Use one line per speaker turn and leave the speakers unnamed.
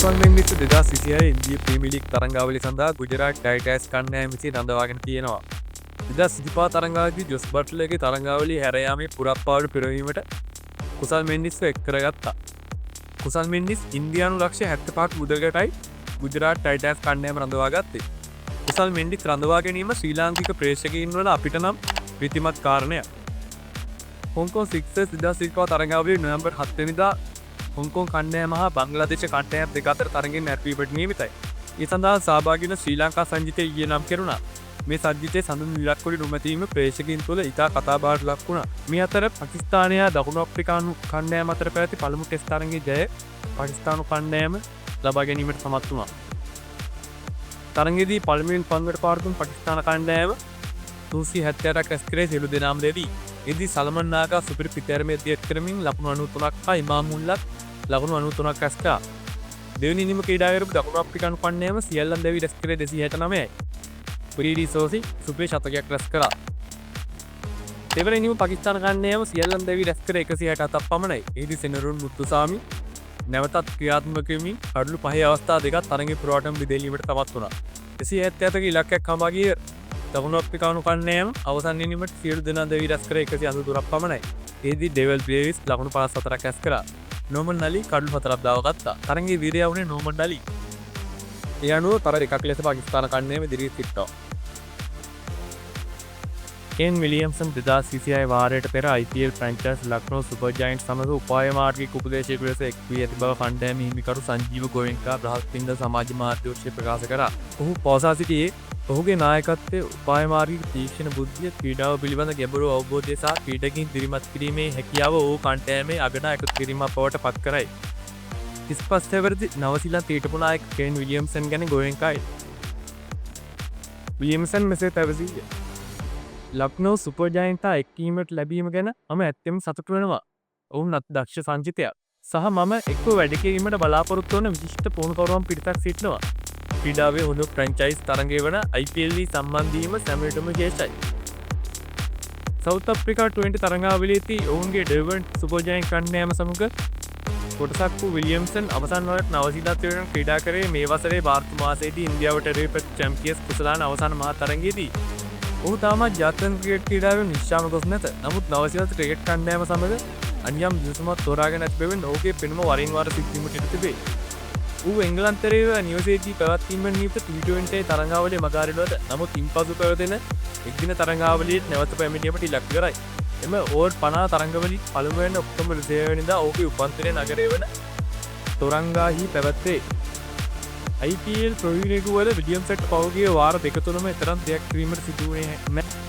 කුසල් මෙන්ඩිස් 2026 ඉන්දිය premier league තරඟාවලිය සඳහා ගුජරාට් ටයිටන්ස් කණ්ඩායම විසින් රඳවාගෙන තියෙනවා. 2025 තරඟාවලියේදී ජොස් බට්ලර්ගේ තරඟාවලිය හැර යාමේ පුරප්පාඩු පෙරවීමට කුසල් මෙන්ඩිස්ව එක් කරගත්තා. කුසල් මෙන්ඩිස් ඉන්දියානු ලක්ෂ 75ක් මුදලකටයි ගුජරාට් ටයිටන්ස් කණ්ඩායම රඳවා ගත්තේ. කුසල් මෙන්ඩිස් රඳවා ගැනීම ශ්‍රී ලාංකික ප්‍රේක්ෂකයින් වල අපිට නම් ප්‍රීතිමත් කාරණයක්. හොංකොං සික්සර්ස් 2025 තරඟාවලියේ නොවැම්බර් 7 වෙනිදා හොංකොං කණ්ඩායම හා බංග්ලාදේශ කණ්ඩායම් දෙක අතර තරගයෙන් නැරඹීමට නියමිතයි. ඒ සඳහා සහභාගී වන ශ්‍රී ලංකා සංජිතය ඊයේ නම් කෙරුණා. මේ සංජිතයේ සඳුන් විරාට්කොහලි නොමැතිවීම ප්‍රේක්ෂකයින් තුළ ඉතා කතාබහට ලක් වුණා. මේ අතර පාකිස්තානය දකුණු අප්‍රිකානු කණ්ඩායම අතර පැවති පළමු ටෙස්ට් තරගයේ ජය පාකිස්තානු කණ්ඩායම ලබා ගැනීමට සමත් වුණා. තරගයේදී පළමුවෙන් පන්දුවට පාර දුන් පාකිස්තාන කණ්ඩායම 378ක් රැස් කරේ සියලු දෙනාම දෙවි. එදී සල්මන් නාගා සුපිරි පිටෑරමේ දියත් කරමින් ලකුණු 93ක් හා ඉමාම් මුල්ලත් ලකුණු 93ක් රැස් කළා. දෙවනි ඉනිම ක්‍රීඩාවේරපු දකුණු අප්‍රිකානු කණ්ඩායම සියල්ලන් දෙවි රැස් කරේ 269යි. ප්‍රීඩි සෝසි සුපිරි ශතකයක් රැස් කළා. දෙවනි ඉනිම පාකිස්තාන කණ්ඩායම සියල්ලන් දෙවි රැස් කරේ 167ක් පමණයි. එහිදී සෙනරුන් මුත්තුසාමි නැවතත් ක්‍රියාත්මක වෙමින් කඩලු පහේ අවස්ථා දෙකක් තරගයේ පුරවටම බෙදීමට සමත් වුණා. 177ක ඉලක්කයක් හඹා ගිය දකුණු අප්‍රිකානු කණ්ඩායම අවසන් ඉනිමට සියලු දෙනා දෙවි රැස් කරේ 183ක් පමණයි. එහිදී ඩෙවල් බ්‍රේවිස් ලකුණු 54ක් රැස් කළා. නෝමන් නලි කඩලු 4ක් දාව ගත්තා. තරගයේ වීරයා වුණේ නෝමන් නලි. ඒ අනුව තර එකක් ලෙස පාකිස්තාන කණ්ඩායම ඉදිරියට සිට්ටා. කෙන් විලියම්සන් 2026 වාරයට පෙර IPL ෆ්‍රැන්චයිස් ලක්නෝ සුපර් ජයන්ට්ස් සමග උපාය මාර්ගික උපදේශකයෙකු ලෙස එක් වී ඇති බව කණ්ඩායම හිමිකරු සංජීව ගෝයන්කා බ්‍රහස්පතින්දා සමාජ මාධ්‍ය ඔස්සේ ප්‍රකාශ කරා. ඔහු පවසා සිටියේ ඔහුගේ නායකත්වයේ උපාය මාර්ගික තීක්ෂණ බුද්ධිය ක්‍රීඩාව පිළිබඳ ගැඹුරු අවබෝධය සහ ක්‍රීඩකින් දිරිමත් කිරීමේ හැකියාව ඔහු කණ්ඩායමේ අගනා එකතු කිරීමක් බවට පත් කරයි. 35 වසරේ නවසීලන්ත හිටපු නායක කේන් විලියම්සන් ගැන ගෝයන්කායි. විලියම්සන් මෙසේ පැවසීය. ලක්නෝ සුපර් ජයන්ට්ලා එක්වීමට ලැබීම ගැන මම ඇත්තෙම සතුටු වෙනවා. ඔවුන් අති දක්ෂ සංචිතයක්. සහ මම එක්ව වැඩ කිරීමට බලාපොරොත්තු වන විශිෂ්ට පුහුණුකරුවන් පිරිසක් සිටිනවා. ක්‍රීඩාවේ හොඳ ෆ්‍රැන්චයිස් තරගය වන IPL සම්බන්ධ වීම සැමටම විශේෂයි. සවුත් අප්‍රිකා 20 තරගාවලියේදී ඔවුන්ගේ ඩර්බන් සුපර් ජයන්ට් කණ්ඩායම සමග කොටසක් වූ විලියම්සන් අවසන් වරට නවසීලන්තයෙන් ක්‍රීඩා කරේ මේ වසරේ මාර්තු මාසයේදී ඉන්දියාවට එරෙහිව චැම්පියන්ස් කුසලාන අවසන් මහා තරගයේදී. ඔහු තාමත් ජාත්‍යන්තර ක්‍රිකට් ක්‍රීඩාවෙන් විශ්‍රාම ගොස් නැත. නමුත් නවසීලන්ත ක්‍රිකට් කණ්ඩායම සමග අන්‍යම් දියුණුවක් තෝරාගෙන ඇති බැවින් ඔහුගේ පෙනුම වරින් වර සිද්ධීමට ඉඩ තිබේ. ඌ එංගලන්තරයේ නිවසේදී පැවැත්වීමට නියමිත T20 තරඟාවලිය මගහරිනුවද නමුත් ඉන්පසු පැවතෙන එක්දින තරඟාවලියට නැවත පැමිණීමට ඉලක්ක කරයි. එම ඕවර් 50 තරඟවලින් පළමුවෙන් ඔක්තෝබර් 26 වෙනිදා ඔහුගේ උපන්දිනය නගරය වන තොරංගාහි පැවැත්වේ. IPL ප්‍රවීණයෙකු වල විලියම්සන්ට පහුගිය වාර දෙක තුනම එතරම් දෙයක් කිරීමට සිදු වුණේ නැහැ.